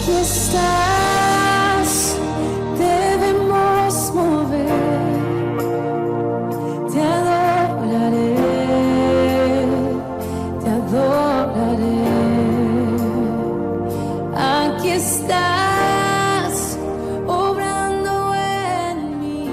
Aquí estás, debemos mover. Te adoraré, te adoraré. Aquí estás, obrando en mí.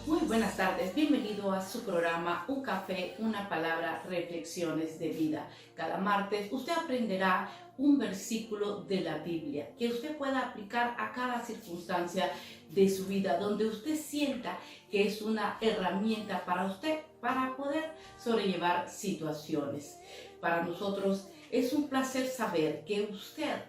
Muy buenas tardes, bienvenido a su programa Un Café, una Palabra, Reflexiones de Vida. Cada martes usted aprenderá un versículo de la Biblia que usted pueda aplicar a cada circunstancia de su vida, donde usted sienta que es una herramienta para usted para poder sobrellevar situaciones. Para nosotros es un placer saber que usted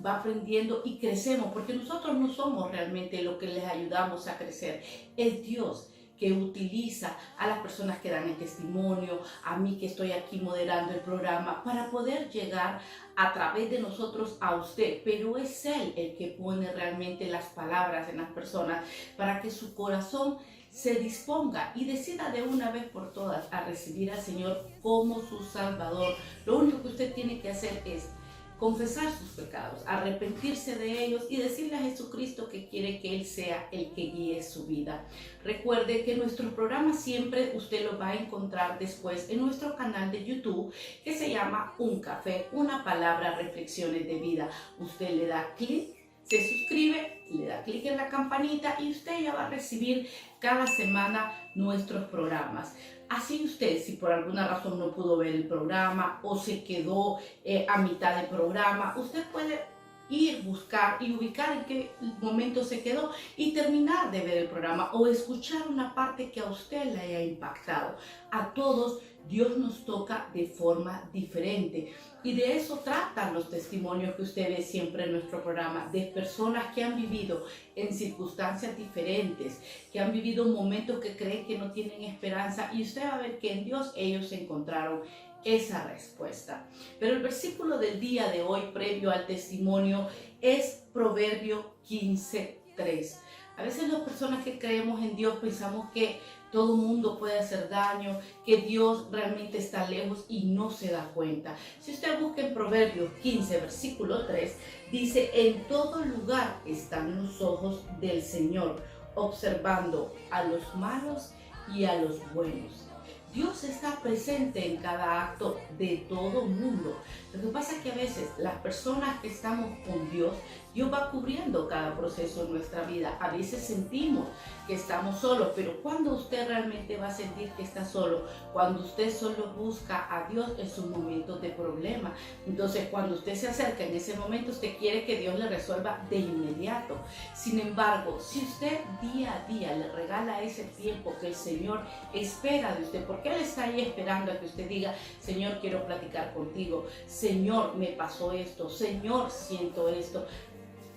va aprendiendo y crecemos, porque nosotros no somos realmente lo que les ayudamos a crecer, es Dios que utiliza a las personas que dan el testimonio, a mí que estoy aquí moderando el programa, para poder llegar a través de nosotros a usted, pero es Él el que pone realmente las palabras en las personas para que su corazón se disponga y decida de una vez por todas a recibir al Señor como su Salvador. Lo único que usted tiene que hacer es confesar sus pecados, arrepentirse de ellos y decirle a Jesucristo que quiere que Él sea el que guíe su vida. Recuerde que nuestros programas siempre usted los va a encontrar después en nuestro canal de YouTube que se llama Un Café, una Palabra, Reflexiones de Vida. Usted le da clic, se suscribe, le da clic en la campanita y usted ya va a recibir cada semana nuestros programas. Así usted, si por alguna razón no pudo ver el programa o se quedó a mitad del programa, usted puede ir, buscar y ubicar en qué momento se quedó y terminar de ver el programa o escuchar una parte que a usted le haya impactado. A todos Dios nos toca de forma diferente y de eso tratan los testimonios que usted ve siempre en nuestro programa, de personas que han vivido en circunstancias diferentes, que han vivido momentos que creen que no tienen esperanza y usted va a ver que en Dios ellos encontraron esa respuesta. Pero el versículo del día de hoy, previo al testimonio, es Proverbio 15:3. A veces las personas que creemos en Dios pensamos que todo mundo puede hacer daño, que Dios realmente está lejos y no se da cuenta. Si usted busca en Proverbios 15, versículo 3, dice: en todo lugar están los ojos del Señor, observando a los malos y a los buenos. Dios está presente en cada acto de todo mundo. Lo que pasa es que a veces las personas que estamos con Dios, Dios va cubriendo cada proceso en nuestra vida. A veces sentimos que estamos solos, pero cuando usted realmente va a sentir que está solo, cuando usted solo busca a Dios en sus momentos de problema. Entonces, cuando usted se acerca en ese momento, usted quiere que Dios le resuelva de inmediato. Sin embargo, si usted día a día le regala ese tiempo que el Señor espera de usted, porque Él está ahí esperando a que usted diga: Señor, quiero platicar contigo, Señor, me pasó esto, Señor, siento esto.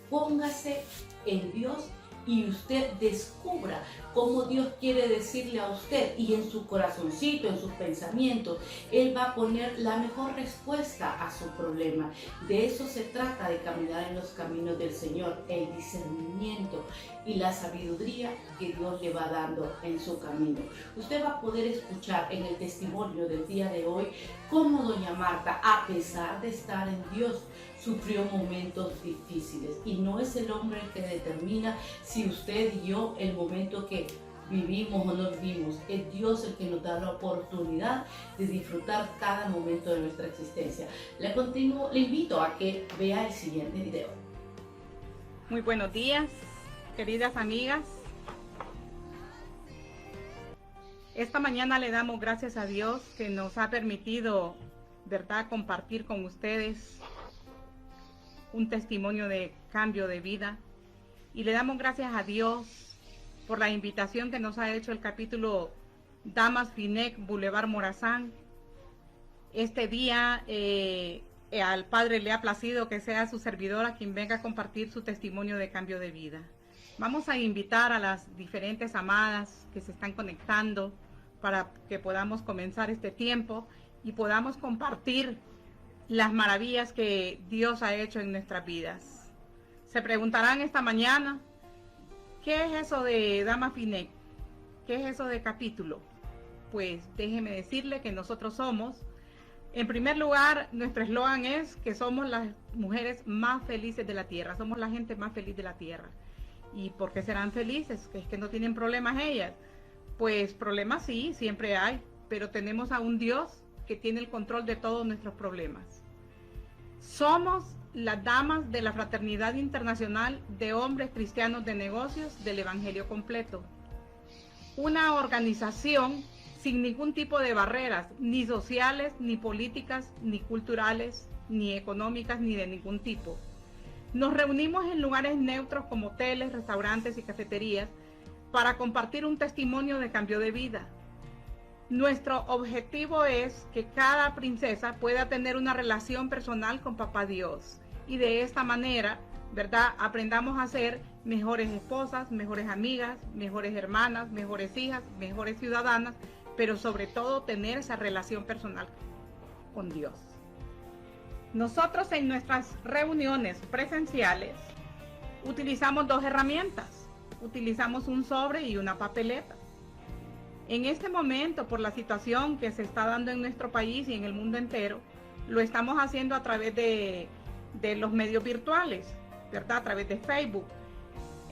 Póngase en Dios y usted descubra cómo Dios quiere decirle a usted, y en su corazoncito, en sus pensamientos, Él va a poner la mejor respuesta a su problema. De eso se trata, de caminar en los caminos del Señor, el discernimiento y la sabiduría que Dios le va dando en su camino. Usted va a poder escuchar en el testimonio del día de hoy cómo doña Marta, a pesar de estar en Dios, sufrió momentos difíciles, y no es el hombre el que determina si usted y yo el momento que vivimos o no vivimos. Es Dios el que nos da la oportunidad de disfrutar cada momento de nuestra existencia. Le invito a que vea el siguiente video. Muy buenos días, queridas amigas. Esta mañana le damos gracias a Dios que nos ha permitido, ¿verdad?, compartir con ustedes un testimonio de cambio de vida. Y le damos gracias a Dios por la invitación que nos ha hecho el capítulo Damas Finec, Boulevard Morazán. Este día al Padre le ha placido que sea su servidora quien venga a compartir su testimonio de cambio de vida. Vamos a invitar a las diferentes amadas que se están conectando para que podamos comenzar este tiempo y podamos compartir las maravillas que Dios ha hecho en nuestras vidas. Se preguntarán esta mañana: ¿qué es eso de Dama Finec? ¿Qué es eso de capítulo? Pues déjeme decirle que nosotros somos En primer lugar, nuestro eslogan es que somos las mujeres más felices de la tierra, somos la gente más feliz de la tierra. ¿Y por qué serán felices? ¿Es que no tienen problemas ellas? Pues problemas sí, siempre hay, pero tenemos a un Dios que tiene el control de todos nuestros problemas. Somos las damas de la Fraternidad Internacional de Hombres Cristianos de Negocios del Evangelio Completo. Una organización sin ningún tipo de barreras, ni sociales, ni políticas, ni culturales, ni económicas, ni de ningún tipo. Nos reunimos en lugares neutros como hoteles, restaurantes y cafeterías para compartir un testimonio de cambio de vida. Nuestro objetivo es que cada princesa pueda tener una relación personal con Papá Dios y de esta manera, ¿verdad?, aprendamos a ser mejores esposas, mejores amigas, mejores hermanas, mejores hijas, mejores ciudadanas, pero sobre todo tener esa relación personal con Dios. Nosotros en nuestras reuniones presenciales utilizamos dos herramientas. Utilizamos un sobre y una papeleta. En este momento, por la situación que se está dando en nuestro país y en el mundo entero, lo estamos haciendo a través de los medios virtuales, ¿verdad? A través de Facebook.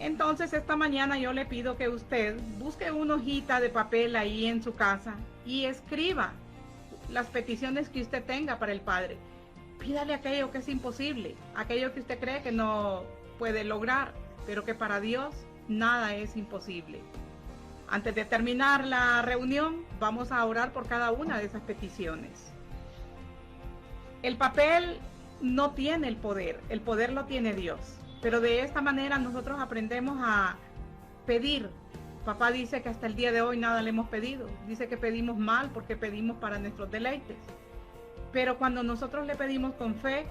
Entonces, esta mañana yo le pido que usted busque una hojita de papel ahí en su casa y escriba las peticiones que usted tenga para el Padre. Pídale aquello que es imposible, aquello que usted cree que no puede lograr, pero que para Dios nada es imposible. Antes de terminar la reunión, vamos a orar por cada una de esas peticiones. El papel no tiene el poder lo tiene Dios. Pero de esta manera nosotros aprendemos a pedir. Papá dice que hasta el día de hoy nada le hemos pedido. Dice que pedimos mal porque pedimos para nuestros deleites. Pero cuando nosotros le pedimos con fe,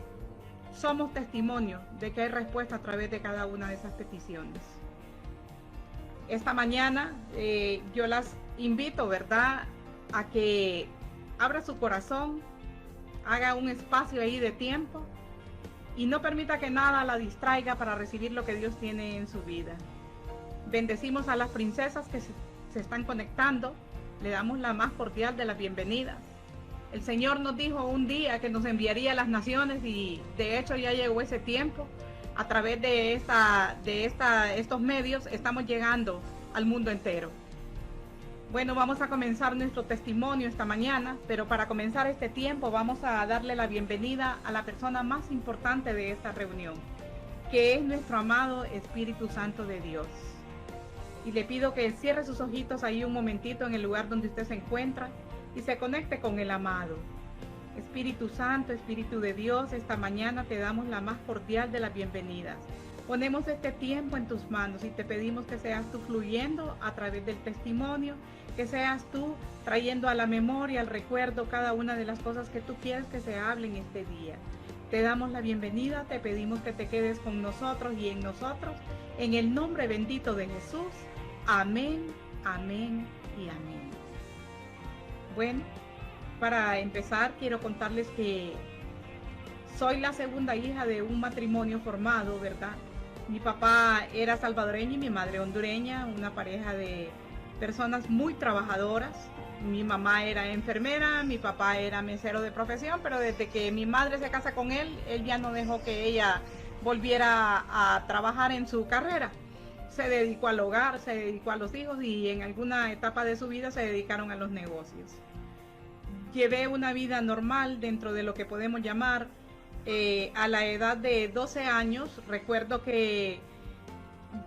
somos testimonio de que hay respuesta a través de cada una de esas peticiones. Esta mañana yo las invito, ¿verdad?, a que abra su corazón, haga un espacio ahí de tiempo y no permita que nada la distraiga para recibir lo que Dios tiene en su vida. Bendecimos a las princesas que se están conectando, le damos la más cordial de las bienvenidas. El Señor nos dijo un día que nos enviaría a las naciones y de hecho ya llegó ese tiempo. A través de estos medios estamos llegando al mundo entero. Bueno, vamos a comenzar nuestro testimonio esta mañana, pero para comenzar este tiempo vamos a darle la bienvenida a la persona más importante de esta reunión, que es nuestro amado Espíritu Santo de Dios. Y le pido que cierre sus ojitos ahí un momentito en el lugar donde usted se encuentra y se conecte con el amado. Espíritu Santo, Espíritu de Dios, esta mañana te damos la más cordial de las bienvenidas. Ponemos este tiempo en tus manos y te pedimos que seas tú fluyendo a través del testimonio, que seas tú trayendo a la memoria, al recuerdo, cada una de las cosas que tú quieres que se hablen este día. Te damos la bienvenida, te pedimos que te quedes con nosotros y en nosotros, en el nombre bendito de Jesús. Amén, amén y amén. Bueno, para empezar quiero contarles que soy la segunda hija de un matrimonio formado, ¿verdad? Mi papá era salvadoreño y mi madre hondureña, una pareja de personas muy trabajadoras. Mi mamá era enfermera, mi papá era mesero de profesión, pero desde que mi madre se casa con él ya no dejó que ella volviera a trabajar en su carrera. Se dedicó al hogar, se dedicó a los hijos y en alguna etapa de su vida se dedicaron a los negocios. Llevé una vida normal dentro de lo que podemos llamar a la edad de 12 años. Recuerdo que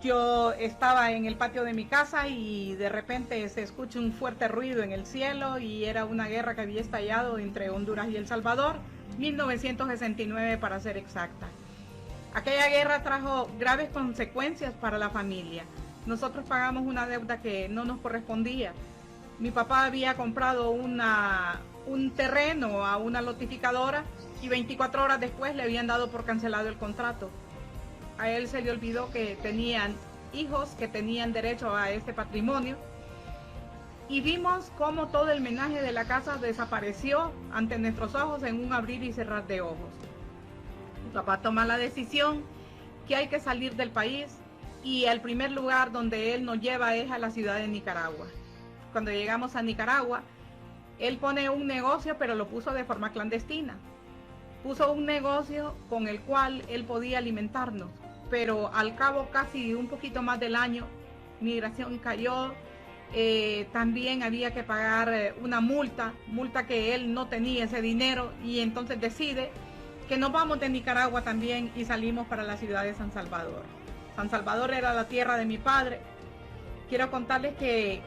yo estaba en el patio de mi casa y de repente se escucha un fuerte ruido en el cielo y era una guerra que había estallado entre Honduras y El Salvador, 1969 para ser exacta. Aquella guerra trajo graves consecuencias para la familia. Nosotros pagamos una deuda que no nos correspondía. Mi papá había comprado un terreno a una lotificadora y 24 horas después le habían dado por cancelado el contrato. A él se le olvidó que tenían hijos que tenían derecho a este patrimonio y vimos cómo todo el menaje de la casa desapareció ante nuestros ojos en un abrir y cerrar de ojos. Mi papá toma la decisión que hay que salir del país y el primer lugar donde él nos lleva es a la ciudad de Nicaragua. Cuando llegamos a Nicaragua, él pone un negocio, pero lo puso de forma clandestina. Puso un negocio con el cual él podía alimentarnos, pero al cabo casi un poquito más del año, migración cayó. También había que pagar una multa que él no tenía ese dinero, y entonces decide que nos vamos de Nicaragua también y salimos para la ciudad de San Salvador. San Salvador era la tierra de mi padre. Quiero contarles que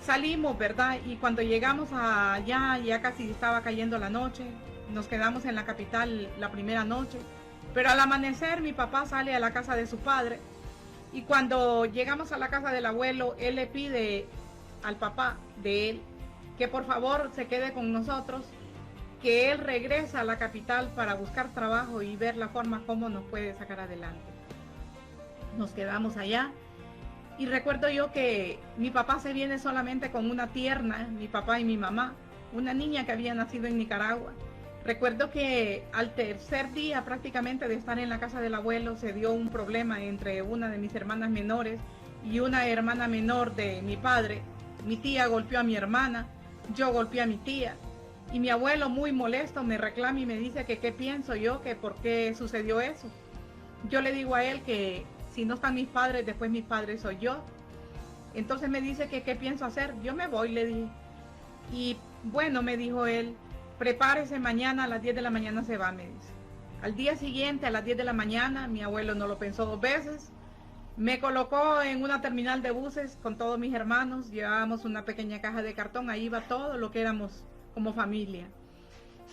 salimos, ¿verdad? Y cuando llegamos allá, ya casi estaba cayendo la noche. Nos quedamos en la capital la primera noche, pero al amanecer mi papá sale a la casa de su padre, y cuando llegamos a la casa del abuelo, él le pide al papá de él que por favor se quede con nosotros, que él regresa a la capital para buscar trabajo y ver la forma como nos puede sacar adelante. Nos quedamos allá. Y recuerdo yo que mi papá se viene solamente con una tierna, mi papá y mi mamá, una niña que había nacido en Nicaragua. Recuerdo que al tercer día prácticamente de estar en la casa del abuelo se dio un problema entre una de mis hermanas menores y una hermana menor de mi padre. Mi tía golpeó a mi hermana, yo golpeé a mi tía, y mi abuelo, muy molesto, me reclama y me dice que qué pienso yo, que por qué sucedió eso. Yo le digo a él que si no están mis padres, después mis padres soy yo. Entonces me dice que qué pienso hacer. Yo me voy, le dije. Y bueno, me dijo él, prepárese, mañana a las 10 de la mañana se va, me dice. Al día siguiente, a las 10 de la mañana, mi abuelo no lo pensó dos veces. Me colocó en una terminal de buses con todos mis hermanos. Llevábamos una pequeña caja de cartón, ahí iba todo lo que éramos como familia.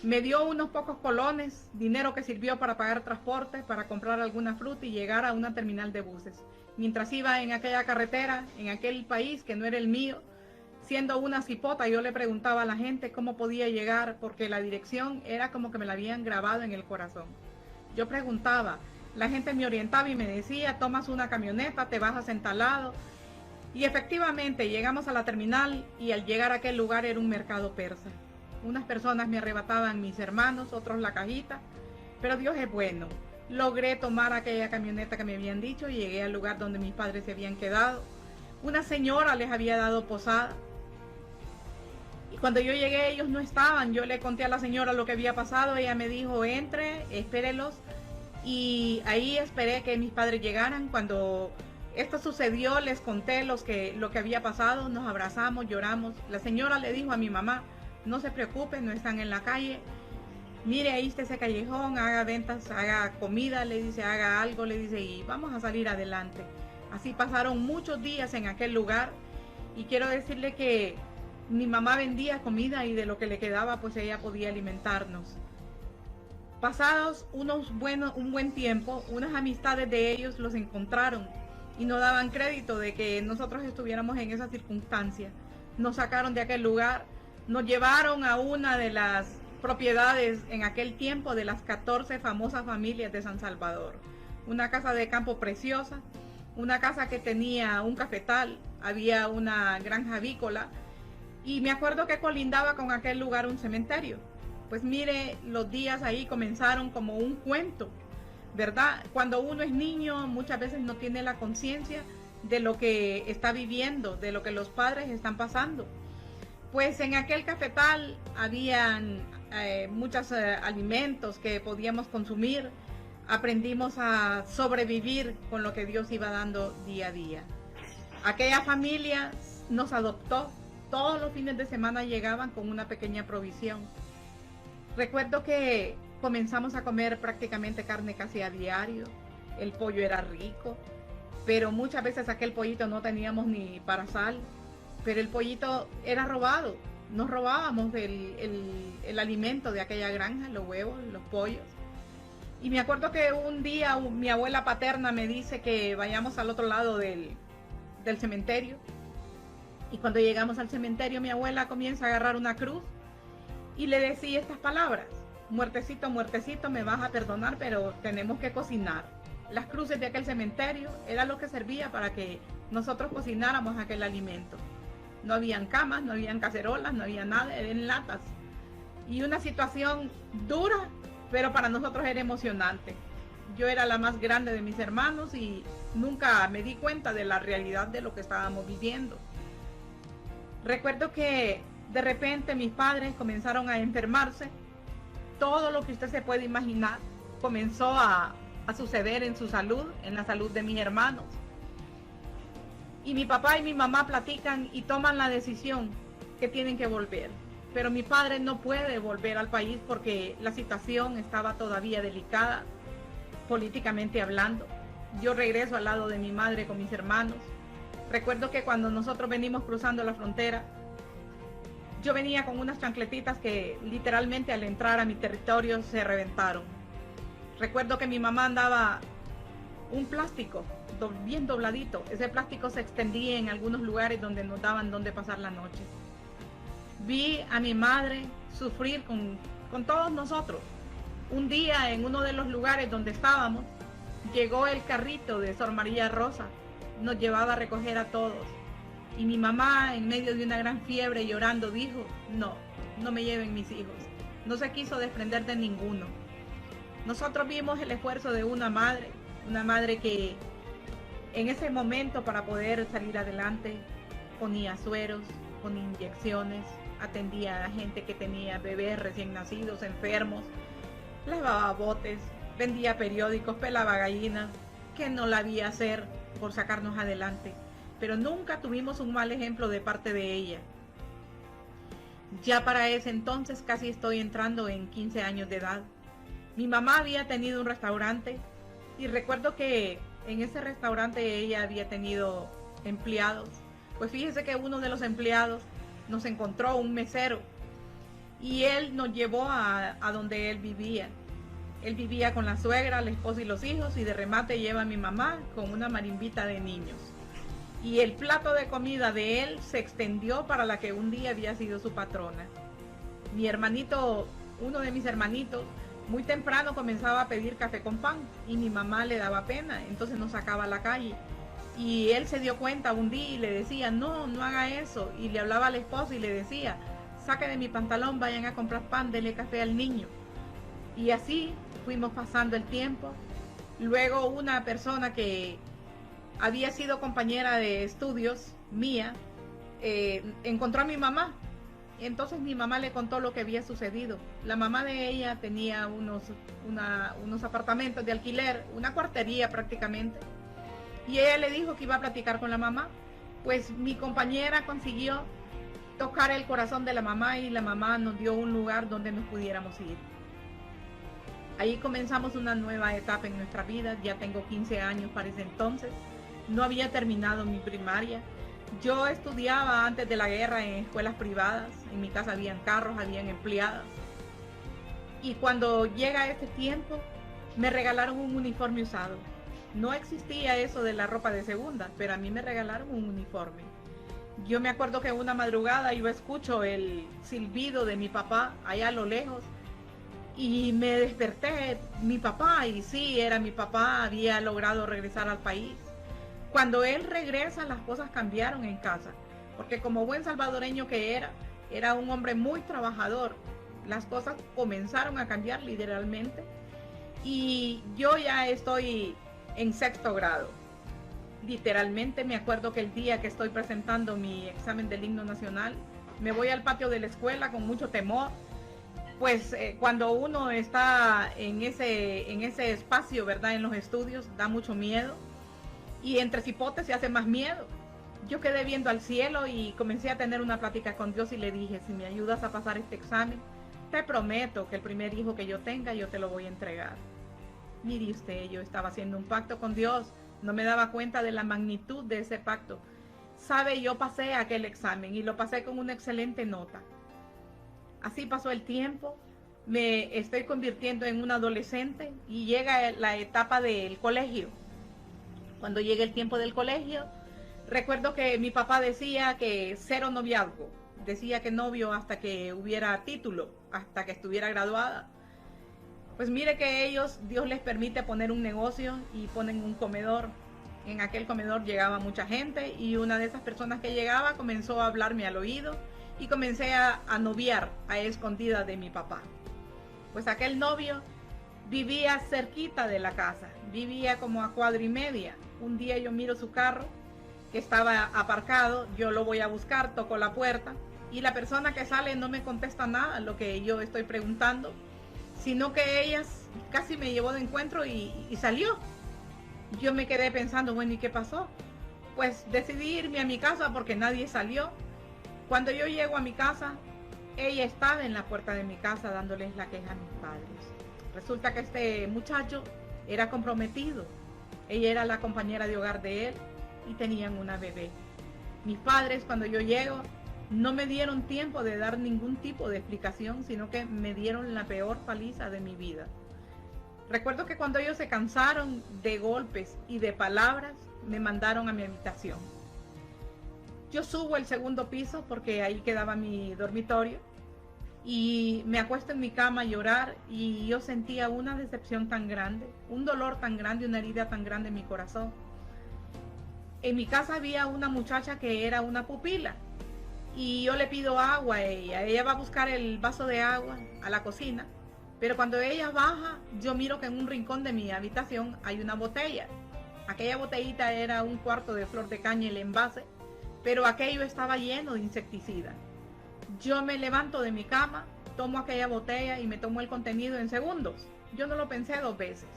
Me dio unos pocos colones, dinero que sirvió para pagar transporte, para comprar alguna fruta y llegar a una terminal de buses. Mientras iba en aquella carretera, en aquel país que no era el mío, siendo una cipota, yo le preguntaba a la gente cómo podía llegar, porque la dirección era como que me la habían grabado en el corazón. Yo preguntaba, la gente me orientaba y me decía, tomas una camioneta, te bajas en tal lado. Y efectivamente llegamos a la terminal, y al llegar a aquel lugar era un mercado persa. Unas personas me arrebataban mis hermanos, otros la cajita, pero Dios es bueno. Logré tomar aquella camioneta que me habían dicho y llegué al lugar donde mis padres se habían quedado. Una señora les había dado posada. Y cuando yo llegué, ellos no estaban. Yo le conté a la señora lo que había pasado. Ella me dijo, entre, espérelos. Y ahí esperé que mis padres llegaran. Cuando esto sucedió, les conté lo que había pasado. Nos abrazamos, lloramos. La señora le dijo a mi mamá, no se preocupe, no están en la calle. Mire, ahí está ese callejón, haga ventas, haga comida, le dice, haga algo, le dice, y vamos a salir adelante. Así pasaron muchos días en aquel lugar. Y quiero decirle que mi mamá vendía comida y de lo que le quedaba, pues ella podía alimentarnos. Pasados un buen tiempo, unas amistades de ellos los encontraron y no daban crédito de que nosotros estuviéramos en esa circunstancia. Nos sacaron de aquel lugar, nos llevaron a una de las propiedades en aquel tiempo de las 14 famosas familias de San Salvador. Una casa de campo preciosa, una casa que tenía un cafetal, había una granja avícola, y me acuerdo que colindaba con aquel lugar un cementerio. Pues mire, los días ahí comenzaron como un cuento, ¿verdad? Cuando uno es niño, muchas veces no tiene la conciencia de lo que está viviendo, de lo que los padres están pasando. Pues en aquel cafetal habían muchos alimentos que podíamos consumir. Aprendimos a sobrevivir con lo que Dios iba dando día a día. Aquella familia nos adoptó. Todos los fines de semana llegaban con una pequeña provisión. Recuerdo que comenzamos a comer prácticamente carne casi a diario. El pollo era rico, pero muchas veces aquel pollito no teníamos ni para sal. Pero el pollito era robado. Nos robábamos el alimento de aquella granja, los huevos, los pollos. Y me acuerdo que un día mi abuela paterna me dice que vayamos al otro lado del cementerio. Y cuando llegamos al cementerio, mi abuela comienza a agarrar una cruz y le decía estas palabras: muertecito, muertecito, me vas a perdonar, pero tenemos que cocinar. Las cruces de aquel cementerio era lo que servía para que nosotros cocináramos aquel alimento. No habían camas, no habían cacerolas, no había nada, eran latas. Y una situación dura, pero para nosotros era emocionante. Yo era la más grande de mis hermanos y nunca me di cuenta de la realidad de lo que estábamos viviendo. Recuerdo que De repente mis padres comenzaron a enfermarse. Todo lo que usted se puede imaginar comenzó a suceder en su salud, en la salud de mis hermanos. Y mi papá y mi mamá platican y toman la decisión que tienen que volver. Pero mi padre no puede volver al país porque la situación estaba todavía delicada, políticamente hablando. Yo regreso al lado de mi madre con mis hermanos. Recuerdo que cuando nosotros venimos cruzando la frontera, yo venía con unas chancletitas que literalmente al entrar a mi territorio se reventaron. Recuerdo que mi mamá andaba un plástico bien dobladito. Ese plástico se extendía en algunos lugares donde nos daban donde pasar la noche. Vi a mi madre sufrir con todos nosotros. Un día en uno de los lugares donde estábamos, llegó el carrito de Sor María Rosa. Nos llevaba a recoger a todos. Y mi mamá, en medio de una gran fiebre, llorando, dijo, no me lleven mis hijos. No se quiso desprender de ninguno. Nosotros vimos el esfuerzo de una madre que en ese momento, para poder salir adelante, ponía sueros, ponía inyecciones, atendía a gente que tenía bebés recién nacidos, enfermos, lavaba botes, vendía periódicos, pelaba gallinas, que no la había hacer por sacarnos adelante. Pero nunca tuvimos un mal ejemplo de parte de ella. Ya para ese entonces casi estoy entrando en 15 años de edad. Mi mamá había tenido un restaurante y recuerdo que en ese restaurante ella había tenido empleados. Pues fíjese que uno de los empleados nos encontró, un mesero, y él nos llevó a donde él vivía. Él vivía con la suegra, la esposa y los hijos, y de remate lleva a mi mamá con una marimbita de niños. Y el plato de comida de él se extendió para la que un día había sido su patrona. Mi hermanito, uno de mis hermanitos, muy temprano comenzaba a pedir café con pan y mi mamá le daba pena, entonces nos sacaba a la calle. Y él se dio cuenta un día y le decía, no haga eso. Y le hablaba al esposo y le decía, saque de mi pantalón, vayan a comprar pan, dele café al niño. Y así fuimos pasando el tiempo. Luego una persona que había sido compañera de estudios mía, encontró a mi mamá. Entonces mi mamá le contó lo que había sucedido. La mamá de ella tenía unos apartamentos de alquiler, una cuartería prácticamente. Y ella le dijo que iba a platicar con la mamá. Pues mi compañera consiguió tocar el corazón de la mamá y la mamá nos dio un lugar donde nos pudiéramos ir. Ahí comenzamos una nueva etapa en nuestra vida. Ya tengo 15 años para ese entonces. No había terminado mi primaria. Yo estudiaba antes de la guerra en escuelas privadas. En mi casa habían carros, habían empleadas. Y cuando llega este tiempo, me regalaron un uniforme usado. No existía eso de la ropa de segunda, pero a mí me regalaron un uniforme. Yo me acuerdo que una madrugada yo escucho el silbido de mi papá allá a lo lejos. Y me desperté, mi papá, y sí, era mi papá, había logrado regresar al país. Cuando él regresa, las cosas cambiaron en casa, porque como buen salvadoreño que era un hombre muy trabajador. Las cosas comenzaron a cambiar literalmente, y yo ya estoy en 6º grado. Literalmente me acuerdo que el día que estoy presentando mi examen del himno nacional, me voy al patio de la escuela con mucho temor. Pues cuando uno está en ese espacio, ¿verdad? En los estudios, da mucho miedo. Y entre cipotes se hace más miedo. Yo quedé viendo al cielo y comencé a tener una plática con Dios y le dije, si me ayudas a pasar este examen, te prometo que el primer hijo que yo tenga, yo te lo voy a entregar. Mire usted, yo estaba haciendo un pacto con Dios. No me daba cuenta de la magnitud de ese pacto. Sabe, yo pasé aquel examen y lo pasé con una excelente nota. Así pasó el tiempo, me estoy convirtiendo en un adolescente y llega la etapa del colegio. Cuando llega el tiempo del colegio, recuerdo que mi papá decía que 0 noviazgo, decía que novio hasta que hubiera título, hasta que estuviera graduada. Pues mire que ellos, Dios les permite poner un negocio y ponen un comedor. En aquel comedor llegaba mucha gente y una de esas personas que llegaba comenzó a hablarme al oído. Y comencé a noviar a escondidas de mi papá. Pues aquel novio vivía cerquita de la casa, vivía como a 1,5 cuadras. Un día yo miro su carro que estaba aparcado, yo lo voy a buscar, toco la puerta y la persona que sale no me contesta nada a lo que yo estoy preguntando, sino que ella casi me llevó de encuentro y salió. Yo me quedé pensando, bueno, ¿y qué pasó? Pues decidí irme a mi casa porque nadie salió. Cuando yo llego a mi casa, ella estaba en la puerta de mi casa dándoles la queja a mis padres. Resulta que este muchacho era comprometido. Ella era la compañera de hogar de él y tenían una bebé. Mis padres, cuando yo llego, no me dieron tiempo de dar ningún tipo de explicación, sino que me dieron la peor paliza de mi vida. Recuerdo que cuando ellos se cansaron de golpes y de palabras, me mandaron a mi habitación. Yo subo el segundo piso porque ahí quedaba mi dormitorio y me acuesto en mi cama a llorar, y yo sentía una decepción tan grande, un dolor tan grande, una herida tan grande en mi corazón. En mi casa había una muchacha que era una pupila y yo le pido agua a ella. Ella va a buscar el vaso de agua a la cocina, pero cuando ella baja, yo miro que en un rincón de mi habitación hay una botella. Aquella botellita era un cuarto de flor de caña, el envase, pero aquello estaba lleno de insecticida. Yo me levanto de mi cama, tomo aquella botella y me tomo el contenido en segundos. Yo no lo pensé dos veces.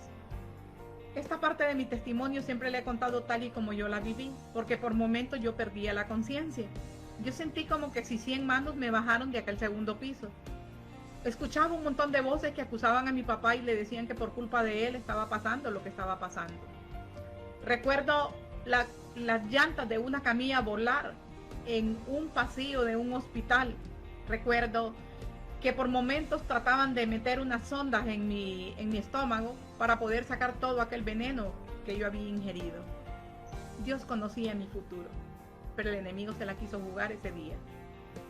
Esta parte de mi testimonio siempre le he contado tal y como yo la viví, porque por momentos yo perdía la conciencia. Yo sentí como que si 100 manos me bajaron de aquel segundo piso. Escuchaba un montón de voces que acusaban a mi papá y le decían que por culpa de él estaba pasando lo que estaba pasando. Recuerdo las llantas de una camilla volar en un pasillo de un hospital. Recuerdo que por momentos trataban de meter unas sondas en mi estómago para poder sacar todo aquel veneno que yo había ingerido. Dios conocía mi futuro, pero el enemigo se la quiso jugar ese día.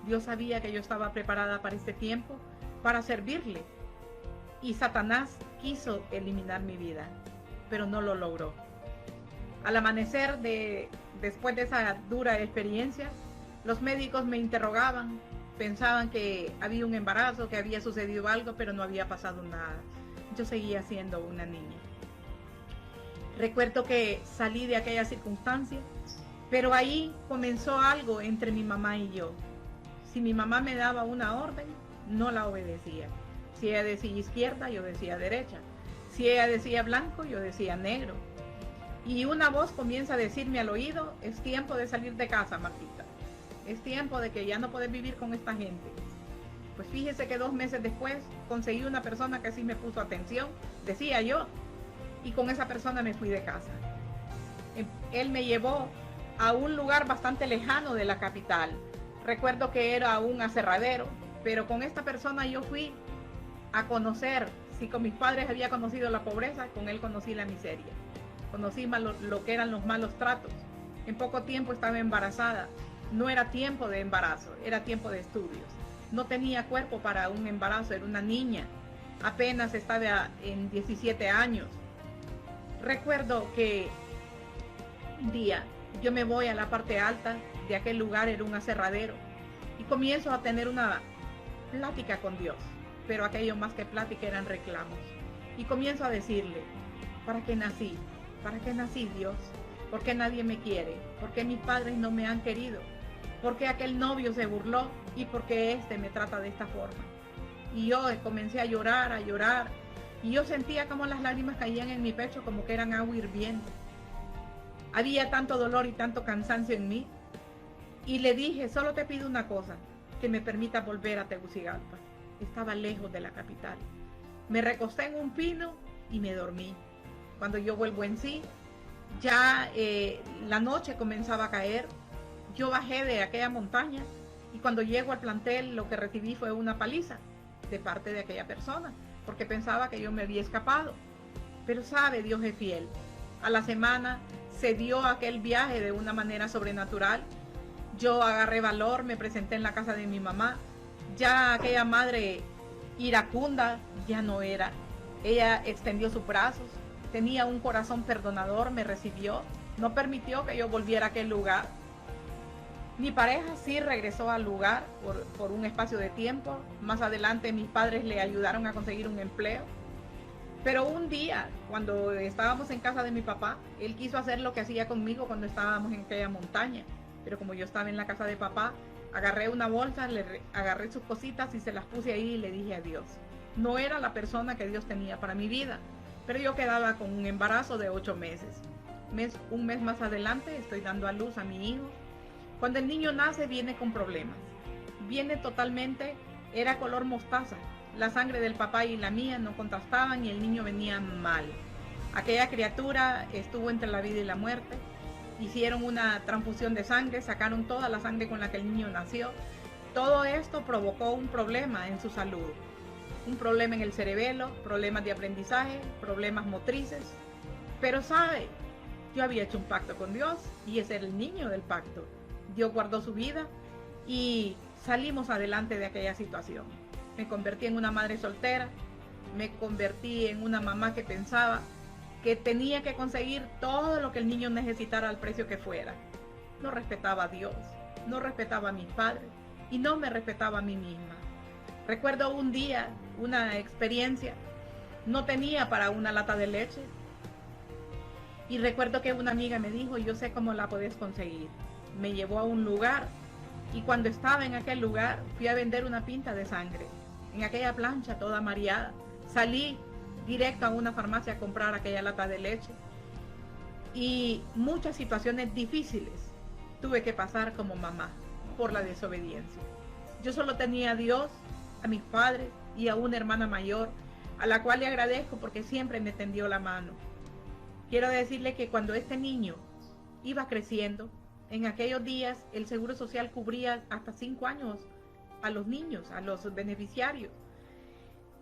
Dios sabía que yo estaba preparada para este tiempo, para servirle, y Satanás quiso eliminar mi vida, pero no lo logró. Al amanecer después de esa dura experiencia, los médicos me interrogaban, pensaban que había un embarazo, que había sucedido algo, pero no había pasado nada. Yo seguía siendo una niña. Recuerdo que salí de aquella circunstancia, pero ahí comenzó algo entre mi mamá y yo. Si mi mamá me daba una orden, no la obedecía. Si ella decía izquierda, yo decía derecha. Si ella decía blanco, yo decía negro. Y una voz comienza a decirme al oído, es tiempo de salir de casa, Martita. Es tiempo de que ya no puedes vivir con esta gente. Pues fíjese que 2 meses después conseguí una persona que sí me puso atención, decía yo, y con esa persona me fui de casa. Él me llevó a un lugar bastante lejano de la capital. Recuerdo que era un aserradero, pero con esta persona yo fui a conocer, si con mis padres había conocido la pobreza, con él conocí la miseria. Conocí lo que eran los malos tratos. En poco tiempo estaba embarazada. No era tiempo de embarazo, era tiempo de estudios. No tenía cuerpo para un embarazo, era una niña. Apenas estaba en 17 años. Recuerdo que un día yo me voy a la parte alta de aquel lugar, era un aserradero, y comienzo a tener una plática con Dios, pero aquello más que plática eran reclamos. Y comienzo a decirle, ¿para qué nací? ¿Para qué nací, Dios? ¿Por qué nadie me quiere? ¿Por qué mis padres no me han querido? ¿Por qué aquel novio se burló? ¿Y por qué este me trata de esta forma? Y yo comencé a llorar, y yo sentía como las lágrimas caían en mi pecho como que eran agua hirviendo. Había tanto dolor y tanto cansancio en mí. Y le dije, solo te pido una cosa, que me permita volver a Tegucigalpa. Estaba lejos de la capital. Me recosté en un pino y me dormí. Cuando yo vuelvo en sí, ya la noche comenzaba a caer. Yo bajé de aquella montaña y cuando llego al plantel lo que recibí fue una paliza de parte de aquella persona, porque pensaba que yo me había escapado. Pero sabe, Dios es fiel. A la semana se dio aquel viaje de una manera sobrenatural. Yo agarré valor, me presenté en la casa de mi mamá. Ya aquella madre iracunda ya no era. Ella extendió sus brazos, tenía un corazón perdonador, me recibió, no permitió que yo volviera a aquel lugar. Mi pareja sí regresó al lugar por un espacio de tiempo. Más adelante mis padres le ayudaron a conseguir un empleo. Pero un día, cuando estábamos en casa de mi papá, él quiso hacer lo que hacía conmigo cuando estábamos en aquella montaña. Pero como yo estaba en la casa de papá, Agarré una bolsa, agarré sus cositas y se las puse ahí y le dije adiós. No era la persona que Dios tenía para mi vida, pero yo quedaba con un embarazo de 8 meses. Un mes más adelante estoy dando a luz a mi hijo. Cuando el niño nace viene con problemas. Viene totalmente, era color mostaza. La sangre del papá y la mía no contrastaban y el niño venía mal. Aquella criatura estuvo entre la vida y la muerte. Hicieron una transfusión de sangre, sacaron toda la sangre con la que el niño nació. Todo esto provocó un problema en su salud. Un problema en el cerebelo, problemas de aprendizaje, problemas motrices. Pero sabe, yo había hecho un pacto con Dios y ese era el niño del pacto. Dios guardó su vida y salimos adelante de aquella situación. Me convertí en una madre soltera, me convertí en una mamá que pensaba que tenía que conseguir todo lo que el niño necesitara al precio que fuera. No respetaba a Dios, no respetaba a mis padres y no me respetaba a mí misma. Recuerdo un día, una experiencia, no tenía para una lata de leche y recuerdo que una amiga me dijo, yo sé cómo la puedes conseguir. Me llevó a un lugar y cuando estaba en aquel lugar fui a vender una pinta de sangre. En aquella plancha toda mareada, salí directo a una farmacia a comprar aquella lata de leche y muchas situaciones difíciles tuve que pasar como mamá por la desobediencia. Yo solo tenía a Dios, a mis padres y a una hermana mayor a la cual le agradezco porque siempre me tendió la mano. Quiero decirle que cuando este niño iba creciendo, en aquellos días el Seguro Social cubría hasta 5 años a los niños, a los beneficiarios.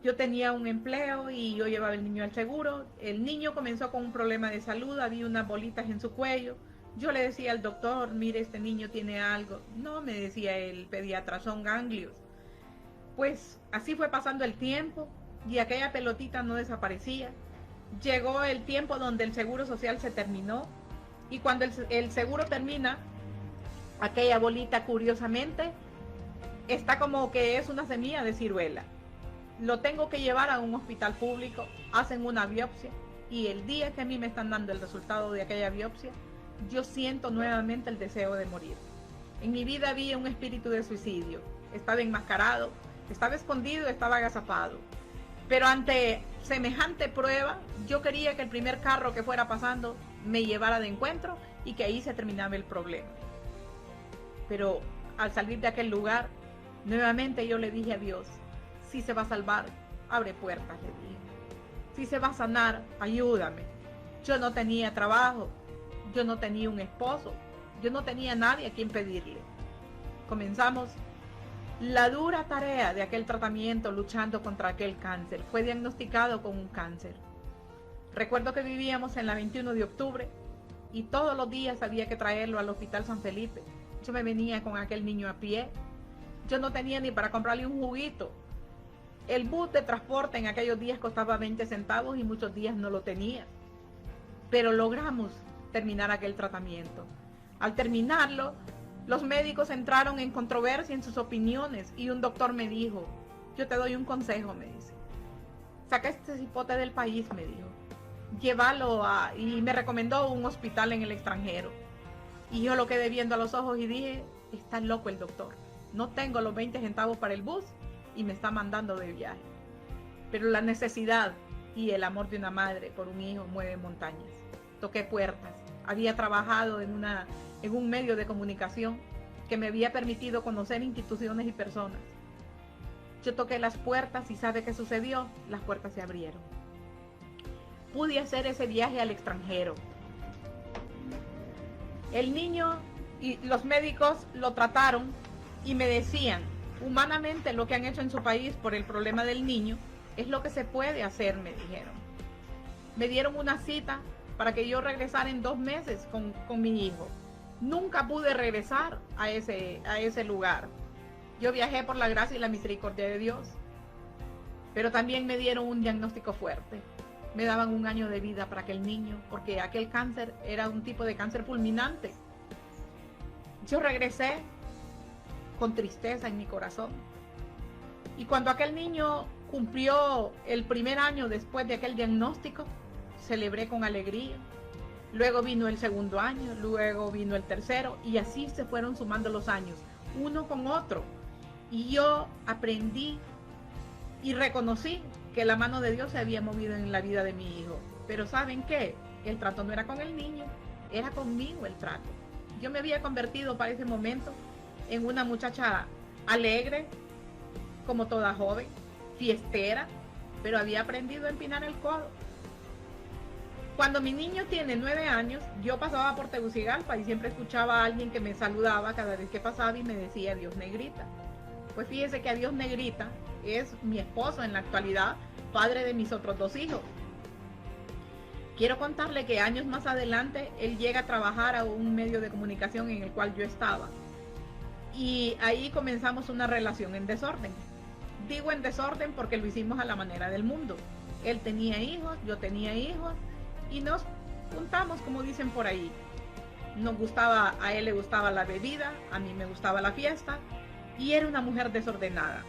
Yo tenía un empleo y yo llevaba el niño al seguro. El niño comenzó con un problema de salud, había unas bolitas en su cuello. Yo le decía al doctor, mire, este niño tiene algo. No, me decía el pediatra, son ganglios. Pues así fue pasando el tiempo y aquella pelotita no desaparecía. Llegó el tiempo donde el Seguro Social se terminó y cuando el seguro termina, aquella bolita curiosamente está como que es una semilla de ciruela. Lo tengo que llevar a un hospital público, hacen una biopsia y el día que a mí me están dando el resultado de aquella biopsia, yo siento nuevamente el deseo de morir. En mi vida había un espíritu de suicidio, estaba enmascarado, estaba escondido, estaba agazapado. Pero ante semejante prueba, yo quería que el primer carro que fuera pasando me llevara de encuentro y que ahí se terminaba el problema. Pero al salir de aquel lugar, nuevamente yo le dije a Dios, si se va a salvar, abre puertas, le dije. Si se va a sanar, ayúdame. Yo no tenía trabajo, yo no tenía un esposo, yo no tenía nadie a quien pedirle. Comenzamos la dura tarea de aquel tratamiento luchando contra aquel cáncer. Fue diagnosticado con un cáncer. Recuerdo que vivíamos en la 21 de octubre y todos los días había que traerlo al Hospital San Felipe. Yo me venía con aquel niño a pie. Yo no tenía ni para comprarle un juguito. El bus de transporte en aquellos días costaba 20 centavos y muchos días no lo tenía. Pero logramos terminar aquel tratamiento. Al terminarlo, los médicos entraron en controversia en sus opiniones y un doctor me dijo, yo te doy un consejo, me dice. Saca este cipote del país, me dijo. Llévalo y me recomendó un hospital en el extranjero. Y yo lo quedé viendo a los ojos y dije, está loco el doctor. No tengo los 20 centavos para el bus y me está mandando de viaje. Pero la necesidad y el amor de una madre por un hijo mueve montañas. Toqué puertas. Había trabajado en un medio de comunicación que me había permitido conocer instituciones y personas. Yo toqué las puertas y ¿sabe qué sucedió? Las puertas se abrieron. Pude hacer ese viaje al extranjero. El niño y los médicos lo trataron y me decían, humanamente lo que han hecho en su país por el problema del niño es lo que se puede hacer, me dijeron. Me dieron una cita para que yo regresara en 2 meses con mi hijo. Nunca pude regresar a ese lugar. Yo viajé por la gracia y la misericordia de Dios. Pero también me dieron un diagnóstico fuerte. Me daban 1 año de vida para aquel niño, porque aquel cáncer era un tipo de cáncer fulminante. Yo regresé con tristeza en mi corazón. Y cuando aquel niño cumplió el primer año después de aquel diagnóstico, celebré con alegría. Luego vino el 2.º año, luego vino el 3.º y así se fueron sumando los años. uno con otro. Y yo aprendí y reconocí que la mano de Dios se había movido en la vida de mi hijo. Pero ¿saben qué? El trato no era con el niño, era conmigo el trato. Yo me había convertido para ese momento en una muchacha alegre, como toda joven, fiestera, pero había aprendido a empinar el codo. Cuando mi niño tiene 9 años, yo pasaba por Tegucigalpa y siempre escuchaba a alguien que me saludaba cada vez que pasaba y me decía adiós negrita. Pues fíjese que adiós negrita es mi esposo en la actualidad, padre de mis otros 2 hijos. Quiero contarle que años más adelante él llega a trabajar a un medio de comunicación en el cual yo estaba. Y ahí comenzamos una relación en desorden. Digo en desorden porque lo hicimos a la manera del mundo. Él tenía hijos, yo tenía hijos y nos juntamos, como dicen por ahí. Nos gustaba, a él le gustaba la bebida, a mí me gustaba la fiesta y era una mujer desordenada.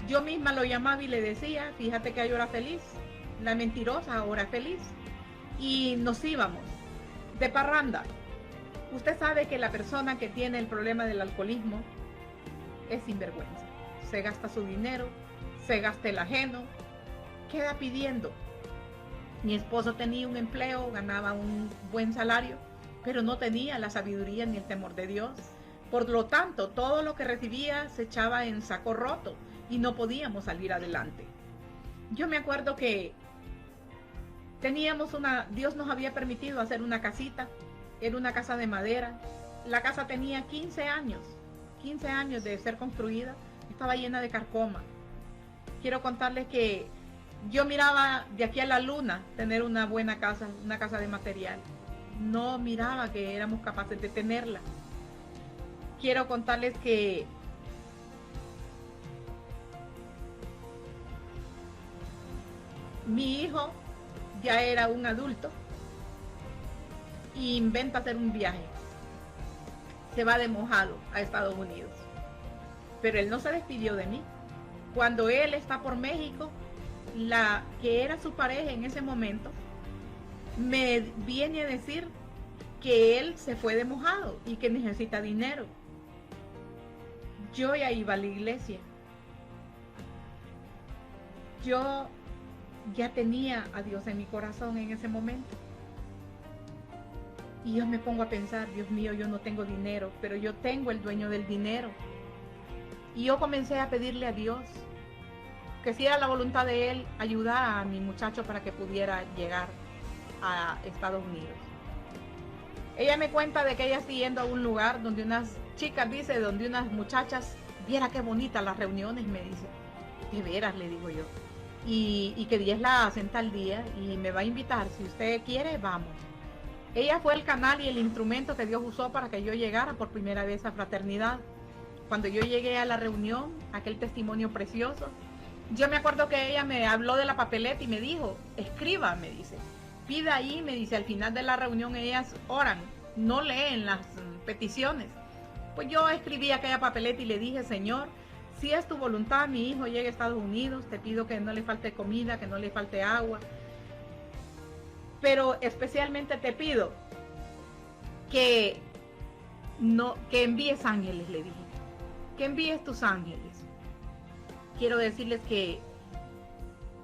Yo misma lo llamaba y le decía, fíjate que yo era feliz, la mentirosa ahora feliz. Y nos íbamos de parranda. Usted sabe que la persona que tiene el problema del alcoholismo es sinvergüenza. Se gasta su dinero, se gasta el ajeno, queda pidiendo. Mi esposo tenía un empleo, ganaba un buen salario, pero no tenía la sabiduría ni el temor de Dios. Por lo tanto, todo lo que recibía se echaba en saco roto y no podíamos salir adelante. Yo me acuerdo que Dios nos había permitido hacer una casita, era una casa de madera. La casa tenía 15 años de ser construida, estaba llena de carcoma. Quiero contarles que yo miraba de aquí a la luna tener una buena casa, una casa de material. No miraba que éramos capaces de tenerla. Quiero contarles que mi hijo ya era un adulto y inventa hacer un viaje. Se va de mojado a Estados Unidos. Pero él no se despidió de mí. Cuando él está por México, la que era su pareja en ese momento me viene a decir que él se fue de mojado y que necesita dinero. Yo ya iba a la iglesia. Yo ya tenía a Dios en mi corazón en ese momento. Y yo me pongo a pensar, Dios mío, yo no tengo dinero, pero yo tengo el dueño del dinero. Y yo comencé a pedirle a Dios que si era la voluntad de Él, ayudara a mi muchacho para que pudiera llegar a Estados Unidos. Ella me cuenta de que ella está yendo a un lugar donde unas chicas, dice, donde unas muchachas, viera qué bonitas las reuniones, me dice. De veras, le digo yo. Y que Dios la hacen tal día y me va a invitar, si usted quiere, vamos. Ella fue el canal y el instrumento que Dios usó para que yo llegara por primera vez a Fraternidad. Cuando yo llegué a la reunión, aquel testimonio precioso, yo me acuerdo que ella me habló de la papeleta y me dijo, escriba, me dice, pida ahí, me dice, al final de la reunión ellas oran, no leen las peticiones. Pues yo escribí aquella papeleta y le dije, Señor, si es tu voluntad, mi hijo llegue a Estados Unidos, te pido que no le falte comida, que no le falte agua, pero especialmente te pido que envíes ángeles, le dije, que envíes tus ángeles. Quiero decirles que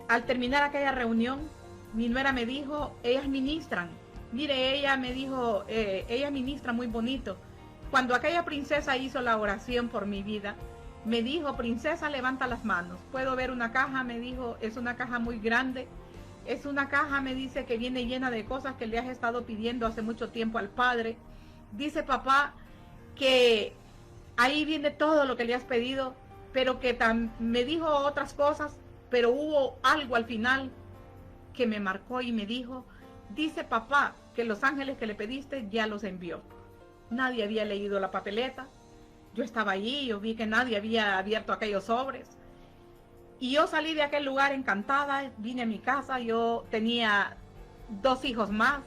al terminar aquella reunión, mi nuera me dijo, ellas ministran. Mire, ella me dijo, ella ministra muy bonito. Cuando aquella princesa hizo la oración por mi vida, me dijo, princesa, levanta las manos. Puedo ver una caja, me dijo, es una caja muy grande. Es una caja, me dice, que viene llena de cosas que le has estado pidiendo hace mucho tiempo al Padre. Dice papá que ahí viene todo lo que le has pedido, pero que me dijo otras cosas, pero hubo algo al final que me marcó y me dijo, dice papá que los ángeles que le pediste ya los envió. Nadie había leído la papeleta. Yo estaba allí, yo vi que nadie había abierto aquellos sobres. Y yo salí de aquel lugar encantada, vine a mi casa, yo tenía 2 hijos más,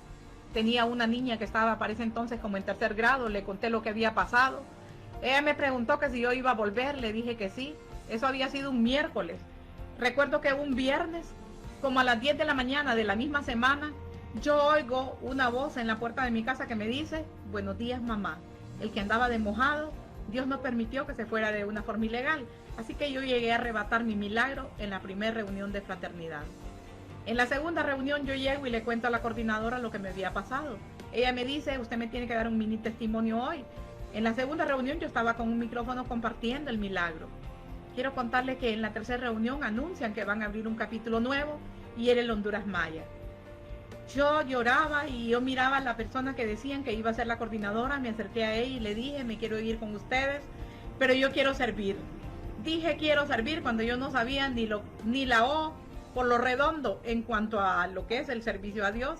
tenía una niña que estaba para ese entonces como en 3er grado, le conté lo que había pasado. Ella me preguntó que si yo iba a volver, le dije que sí. Eso había sido un miércoles. Recuerdo que un viernes, como a las 10 de la mañana de la misma semana, yo oigo una voz en la puerta de mi casa que me dice, buenos días mamá. El que andaba de mojado Dios no permitió que se fuera de una forma ilegal, así que yo llegué a arrebatar mi milagro en la primera reunión de fraternidad. En la segunda reunión yo llego y le cuento a la coordinadora lo que me había pasado. Ella me dice, usted me tiene que dar un mini testimonio hoy. En la segunda reunión yo estaba con un micrófono compartiendo el milagro. Quiero contarle que en la tercera reunión anuncian que van a abrir un capítulo nuevo y era el Honduras Maya. Yo lloraba y yo miraba a la persona que decían que iba a ser la coordinadora, me acerqué a ella y le dije, me quiero ir con ustedes, pero yo quiero servir. Dije quiero servir cuando yo no sabía ni la O por lo redondo en cuanto a lo que es el servicio a Dios.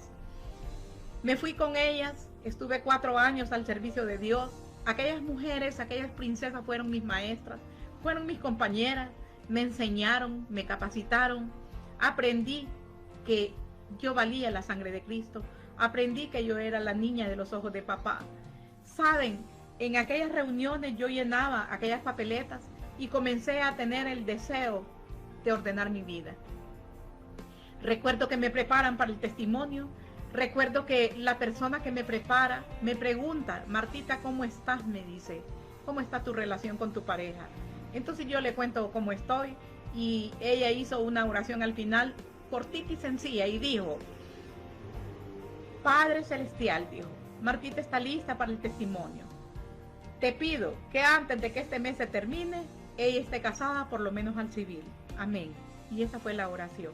Me fui con ellas, estuve 4 años al servicio de Dios. Aquellas mujeres, aquellas princesas fueron mis maestras, fueron mis compañeras, me enseñaron, me capacitaron, aprendí que yo valía la sangre de Cristo, aprendí que yo era la niña de los ojos de papá. Saben, en aquellas reuniones yo llenaba aquellas papeletas y comencé a tener el deseo de ordenar mi vida. Recuerdo que me preparan para el testimonio, recuerdo que la persona que me prepara me pregunta, Martita, ¿cómo estás? Me dice, ¿cómo está tu relación con tu pareja? Entonces yo le cuento cómo estoy y ella hizo una oración al final cortita y sencilla y dijo, Padre Celestial, dijo, Martita está lista para el testimonio. Te pido que antes de que este mes se termine, ella esté casada por lo menos al civil. Amén. Y esa fue la oración.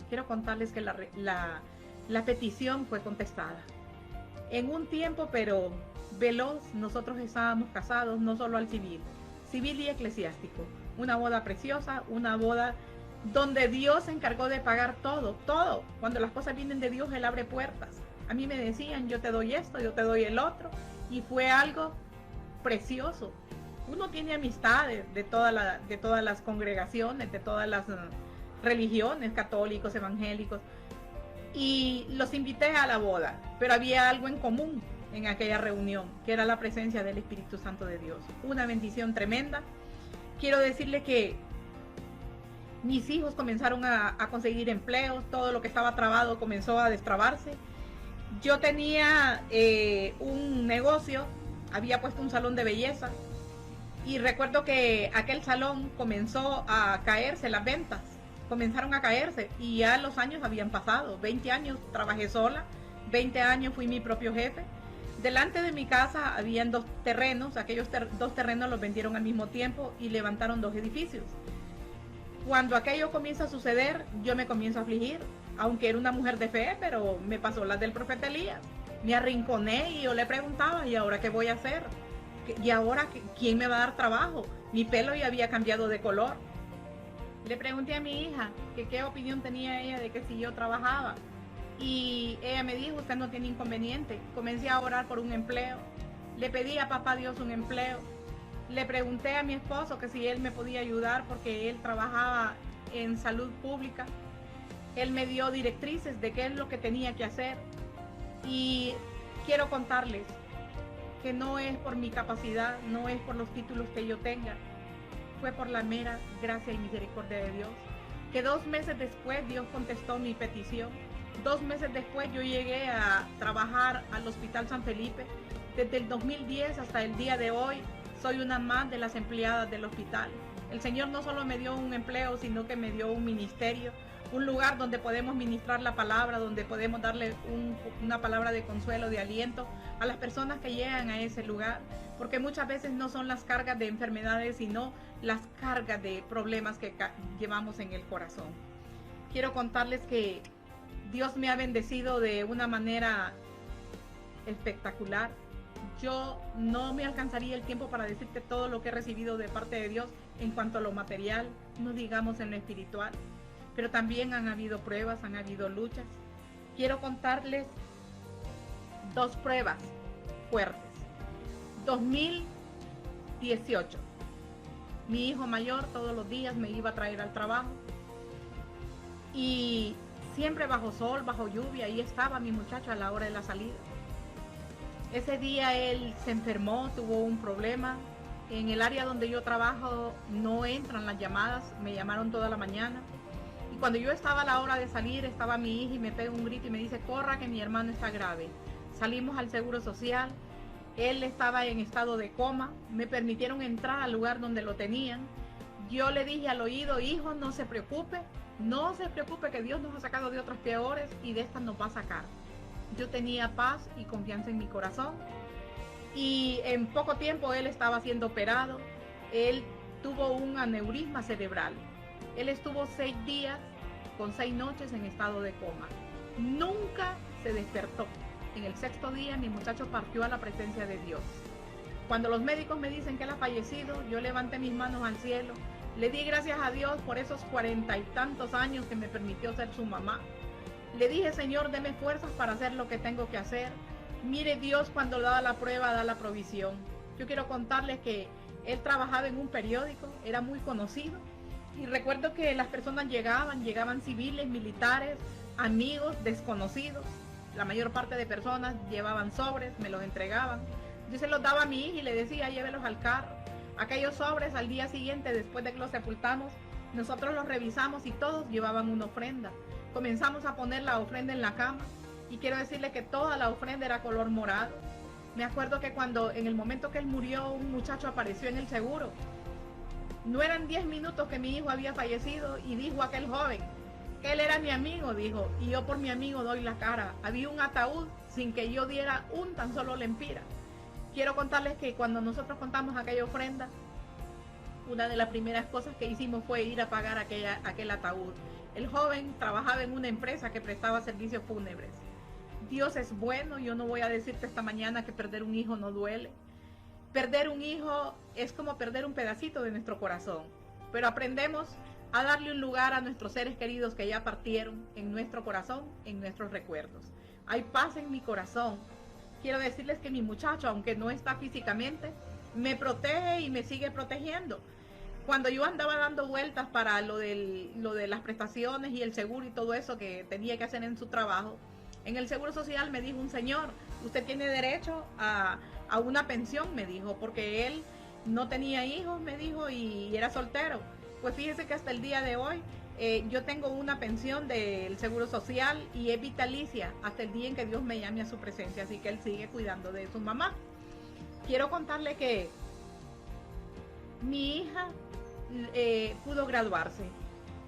Quiero contarles que la petición fue contestada. En un tiempo, pero veloz, nosotros estábamos casados no solo al civil y eclesiástico. Una boda preciosa, una boda donde Dios se encargó de pagar todo. Cuando las cosas vienen de Dios, Él abre puertas. A mí me decían, yo te doy esto, yo te doy el otro, y fue algo precioso. Uno tiene amistades de todas las congregaciones, de todas las religiones, católicos, evangélicos, y los invité a la boda, pero había algo en común en aquella reunión, que era la presencia del Espíritu Santo de Dios. Una bendición tremenda. Quiero decirle que mis hijos comenzaron a conseguir empleos, todo lo que estaba trabado comenzó a destrabarse. Yo tenía un negocio, había puesto un salón de belleza y recuerdo que aquel salón comenzó a caerse, las ventas comenzaron a caerse y ya los años habían pasado. 20 años trabajé sola, 20 años fui mi propio jefe. Delante de mi casa habían 2 terrenos, aquellos 2 terrenos los vendieron al mismo tiempo y levantaron 2 edificios. Cuando aquello comienza a suceder, yo me comienzo a afligir, aunque era una mujer de fe, pero me pasó la del profeta Elías. Me arrinconé y yo le preguntaba, ¿y ahora qué voy a hacer? ¿Y ahora quién me va a dar trabajo? Mi pelo ya había cambiado de color. Le pregunté a mi hija que qué opinión tenía ella de que si yo trabajaba. Y ella me dijo, usted no tiene inconveniente. Comencé a orar por un empleo. Le pedí a papá Dios un empleo. Le pregunté a mi esposo que si él me podía ayudar porque él trabajaba en salud pública. Él me dio directrices de qué es lo que tenía que hacer. Y quiero contarles que no es por mi capacidad, no es por los títulos que yo tenga. Fue por la mera gracia y misericordia de Dios. Que 2 meses después Dios contestó mi petición. 2 meses después yo llegué a trabajar al Hospital San Felipe. Desde el 2010 hasta el día de hoy soy una más de las empleadas del hospital. El Señor no solo me dio un empleo, sino que me dio un ministerio, un lugar donde podemos ministrar la palabra, donde podemos darle una palabra de consuelo, de aliento a las personas que llegan a ese lugar, porque muchas veces no son las cargas de enfermedades, sino las cargas de problemas que llevamos en el corazón. Quiero contarles que Dios me ha bendecido de una manera espectacular. Yo no me alcanzaría el tiempo para decirte todo lo que he recibido de parte de Dios en cuanto a lo material, no digamos en lo espiritual, pero también han habido pruebas, han habido luchas. Quiero contarles 2 pruebas fuertes. 2018, mi hijo mayor todos los días me iba a traer al trabajo y siempre bajo sol, bajo lluvia, ahí estaba mi muchacho a la hora de la salida. Ese día él se enfermó, tuvo un problema. En el área donde yo trabajo no entran las llamadas, me llamaron toda la mañana. Y cuando yo estaba a la hora de salir, estaba mi hija y me pega un grito y me dice, corra que mi hermano está grave. Salimos al Seguro Social, Él estaba en estado de coma. Me permitieron entrar al lugar donde lo tenían. Yo le dije al oído: hijo, no se preocupe que Dios nos ha sacado de otras peores y de estas nos va a sacar. Yo tenía paz y confianza en mi corazón, y en poco tiempo él estaba siendo operado. Él tuvo un aneurisma cerebral. Él estuvo 6 días con 6 noches en estado de coma. Nunca se despertó. En el 6º día mi muchacho partió a la presencia de Dios. Cuando los médicos me dicen que él ha fallecido, yo levanté mis manos al cielo. Le di gracias a Dios por esos 40 y tantos años que me permitió ser su mamá. Le dije: Señor, deme fuerzas para hacer lo que tengo que hacer. Mire, Dios cuando da la prueba, da la provisión. Yo quiero contarles que él trabajaba en un periódico, era muy conocido. Y recuerdo que las personas llegaban civiles, militares, amigos, desconocidos. La mayor parte de personas llevaban sobres, me los entregaban. Yo se los daba a mi hija y le decía: llévelos al carro. Aquellos sobres, al día siguiente, después de que los sepultamos, nosotros los revisamos y todos llevaban una ofrenda. Comenzamos a poner la ofrenda en la cama, y quiero decirle que toda la ofrenda era color morado. Me acuerdo que cuando, en el momento que él murió, un muchacho apareció en el seguro. No eran 10 minutos que mi hijo había fallecido, y dijo aquel joven que él era mi amigo, dijo, y yo por mi amigo doy la cara. Había un ataúd sin que yo diera un tan solo lempira. Quiero contarles que cuando nosotros contamos aquella ofrenda, una de las primeras cosas que hicimos fue ir a pagar aquel ataúd. El joven trabajaba en una empresa que prestaba servicios fúnebres. Dios es bueno. Yo no voy a decirte esta mañana que perder un hijo no duele. Perder un hijo es como perder un pedacito de nuestro corazón, pero aprendemos a darle un lugar a nuestros seres queridos que ya partieron en nuestro corazón, en nuestros recuerdos. Hay paz en mi corazón. Quiero decirles que mi muchacho, aunque no está físicamente, me protege y me sigue protegiendo. Cuando yo andaba dando vueltas para lo de las prestaciones y el seguro y todo eso que tenía que hacer en su trabajo, en el Seguro Social me dijo un señor: usted tiene derecho a una pensión, me dijo, porque él no tenía hijos, me dijo, y era soltero. Pues fíjese que hasta el día de hoy yo tengo una pensión del Seguro Social y es vitalicia hasta el día en que Dios me llame a su presencia, así que él sigue cuidando de su mamá. Quiero contarle que mi hija pudo graduarse.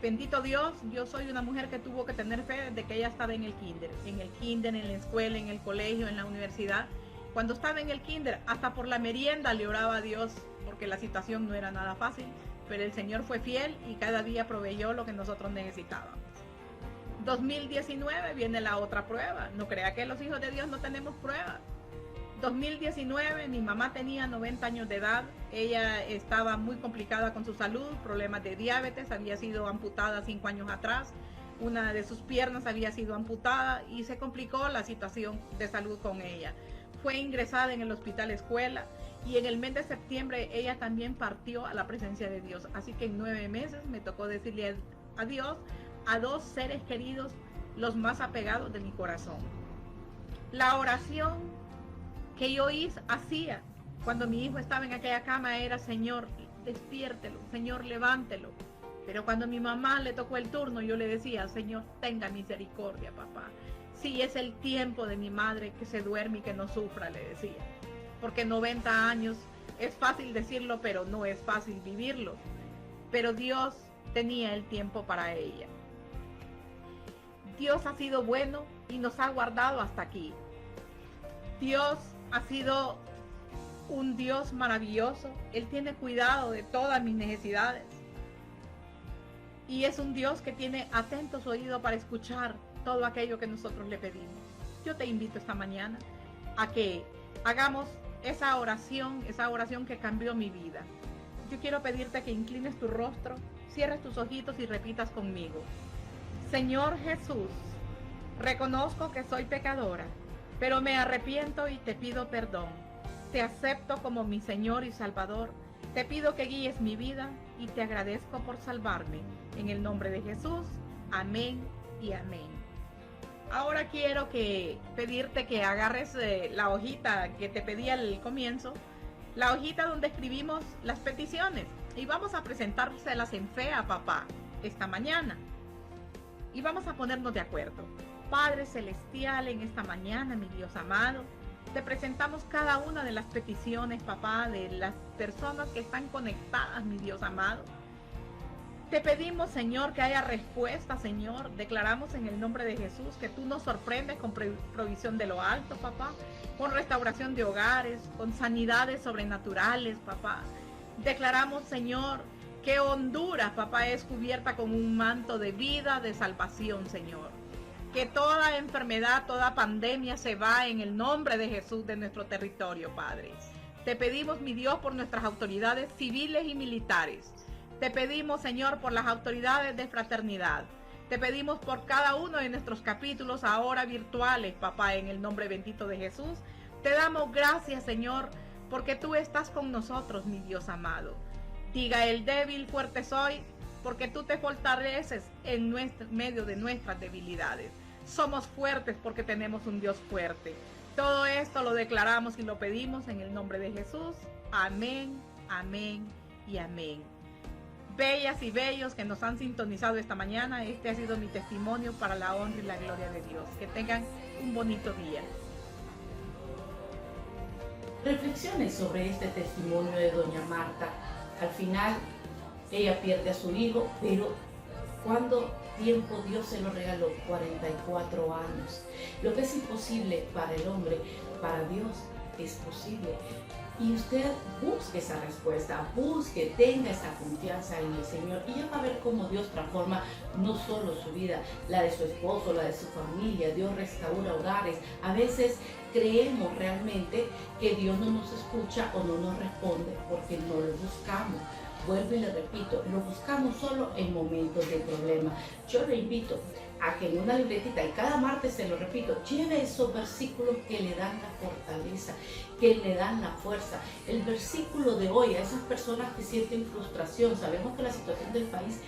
Bendito Dios, yo soy una mujer que tuvo que tener fe desde que ella estaba en el kinder, en la escuela, en el colegio, en la universidad. Cuando estaba en el kinder, hasta por la merienda le oraba a Dios, porque la situación no era nada fácil, pero el Señor fue fiel y cada día proveyó lo que nosotros necesitábamos. 2019 viene la otra prueba. No crea que los hijos de Dios no tenemos pruebas. 2019, mi mamá tenía 90 años de edad. Ella estaba muy complicada con su salud, problemas de diabetes, había sido amputada 5 años atrás. Una de sus piernas había sido amputada y se complicó la situación de salud con ella. Fue ingresada en el hospital escuela y en el mes de septiembre ella también partió a la presencia de Dios. Así que en 9 meses me tocó decirle adiós a 2 seres queridos, los más apegados de mi corazón. La oración que yo hacía cuando mi hijo estaba en aquella cama era: Señor, despiértelo, Señor, levántelo. Pero cuando a mi mamá le tocó el turno, yo le decía: Señor, tenga misericordia, papá. Sí, es el tiempo de mi madre que se duerme y que no sufra, le decía. Porque 90 años es fácil decirlo, pero no es fácil vivirlo. Pero Dios tenía el tiempo para ella. Dios ha sido bueno y nos ha guardado hasta aquí. Dios ha sido un Dios maravilloso. Él tiene cuidado de todas mis necesidades. Y es un Dios que tiene atentos oídos para escuchar todo aquello que nosotros le pedimos. Yo te invito esta mañana a que hagamos esa oración que cambió mi vida. Yo quiero pedirte que inclines tu rostro, cierres tus ojitos y repitas conmigo: Señor Jesús, reconozco que soy pecadora, pero me arrepiento y te pido perdón. Te acepto como mi Señor y Salvador. Te pido que guíes mi vida y te agradezco por salvarme. En el nombre de Jesús, amén y amén. Ahora quiero pedirte que agarres la hojita que te pedí al comienzo, la hojita donde escribimos las peticiones, y vamos a presentárselas en fe a papá esta mañana. Y vamos a ponernos de acuerdo. Padre Celestial, en esta mañana, mi Dios amado, Te presentamos cada una de las peticiones, papá, de las personas que están conectadas, mi Dios amado. Te pedimos, Señor, que haya respuesta, Señor. Declaramos en el nombre de Jesús que tú nos sorprendes con provisión de lo alto, papá, con restauración de hogares, con sanidades sobrenaturales, papá. Declaramos, Señor, que Honduras, papá, es cubierta con un manto de vida, de salvación, Señor. Que toda enfermedad, toda pandemia se va en el nombre de Jesús de nuestro territorio, Padre. Te pedimos, mi Dios, por nuestras autoridades civiles y militares. Te pedimos, Señor, por las autoridades de fraternidad. Te pedimos por cada uno de nuestros capítulos ahora virtuales, papá, en el nombre bendito de Jesús. Te damos gracias, Señor, porque tú estás con nosotros, mi Dios amado. Diga el débil, fuerte soy, porque tú te fortaleces en medio de nuestras debilidades. Somos fuertes porque tenemos un Dios fuerte. Todo esto lo declaramos y lo pedimos en el nombre de Jesús. Amén, amén y amén. Bellas y bellos que nos han sintonizado esta mañana, este ha sido mi testimonio para la honra y la gloria de Dios. Que tengan un bonito día. Reflexiones sobre este testimonio de doña Marta. Al final, ella pierde a su hijo, pero ¿cuánto tiempo Dios se lo regaló? 44 años. Lo que es imposible para el hombre, para Dios es posible. Y usted busque esa respuesta, busque, tenga esa confianza en el Señor y ya va a ver cómo Dios transforma no solo su vida, la de su esposo, la de su familia. Dios restaura hogares. A veces creemos realmente que Dios no nos escucha o no nos responde porque no lo buscamos. Vuelvo y le repito, lo buscamos solo en momentos de problema. Yo le invito a que en una libretita, y cada martes se lo repito, lleve esos versículos que le dan la fortaleza, que le dan la fuerza. El versículo de hoy a esas personas que sienten frustración, sabemos que la situación del país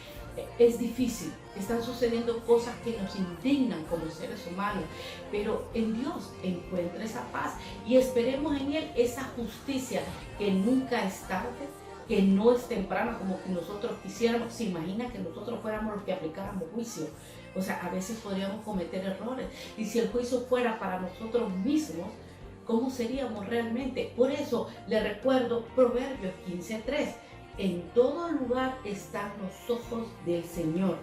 es difícil, están sucediendo cosas que nos indignan como seres humanos, pero en Dios encuentra esa paz y esperemos en Él esa justicia que nunca es tarde, que no es temprana como que nosotros quisiéramos. Se imagina que nosotros fuéramos los que aplicáramos juicio. O sea, a veces podríamos cometer errores. Y si el juicio fuera para nosotros mismos, ¿cómo seríamos realmente? Por eso le recuerdo Proverbios 15:3. En todo lugar están los ojos del Señor,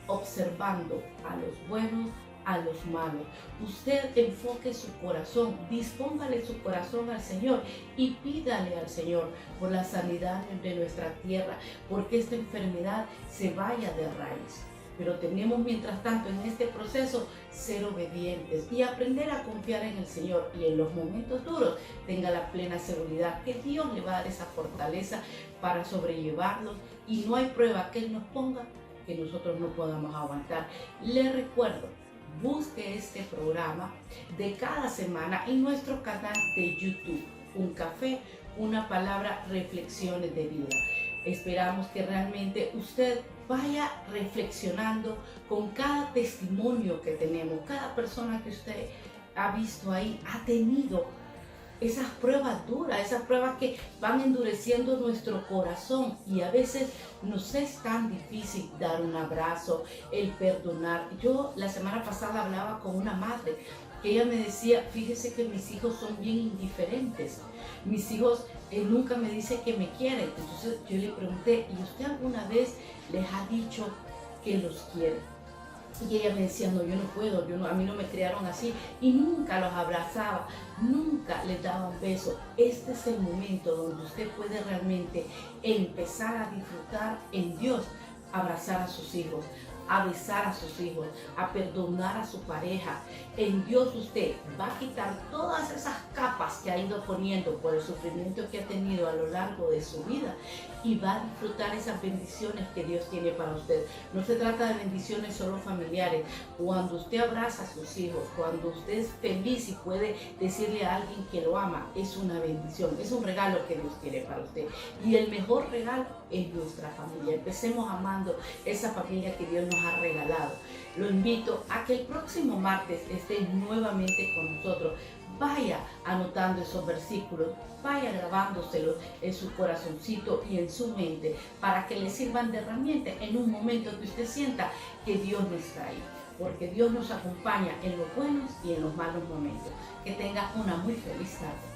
observando a los buenos, a los malos. Usted enfoque su corazón, dispóngale su corazón al Señor y pídale al Señor por la sanidad de nuestra tierra, porque esta enfermedad se vaya de raíz. Pero tenemos mientras tanto en este proceso ser obedientes y aprender a confiar en el Señor, y en los momentos duros tenga la plena seguridad que Dios le va a dar esa fortaleza para sobrellevarlos y no hay prueba que Él nos ponga que nosotros no podamos aguantar. Le recuerdo, busque este programa de cada semana en nuestro canal de YouTube, Un Café, Una Palabra, Reflexiones de Vida. Esperamos que realmente usted vaya reflexionando con cada testimonio que tenemos, cada persona que usted ha visto ahí, ha tenido esas pruebas duras, esas pruebas que van endureciendo nuestro corazón y a veces nos es tan difícil dar un abrazo, el perdonar. Yo la semana pasada hablaba con una madre que ella me decía, fíjese que mis hijos son bien indiferentes, mis hijos nunca me dicen que me quieren. Entonces yo le pregunté, ¿y usted alguna vez les ha dicho que los quiere? Y ella me decía, no, yo no puedo, a mí no me criaron así, y nunca los abrazaba, nunca les daba un beso. Este es el momento donde usted puede realmente empezar a disfrutar en Dios, abrazar a sus hijos, a besar a sus hijos, a perdonar a su pareja. En Dios usted va a quitar todas esas capas que ha ido poniendo por el sufrimiento que ha tenido a lo largo de su vida y va a disfrutar esas bendiciones que Dios tiene para usted. No se trata de bendiciones solo familiares. Cuando usted abraza a sus hijos, cuando usted es feliz y puede decirle a alguien que lo ama, es una bendición, es un regalo que Dios tiene para usted. Y el mejor regalo es nuestra familia. Empecemos amando esa familia que Dios nos ha regalado. Lo invito a que el próximo martes esté nuevamente con nosotros. Vaya anotando esos versículos, vaya grabándoselos en su corazoncito y en su mente para que le sirvan de herramienta en un momento que usted sienta que Dios no está ahí. porque Dios nos acompaña en los buenos y en los malos momentos. Que tenga una muy feliz tarde.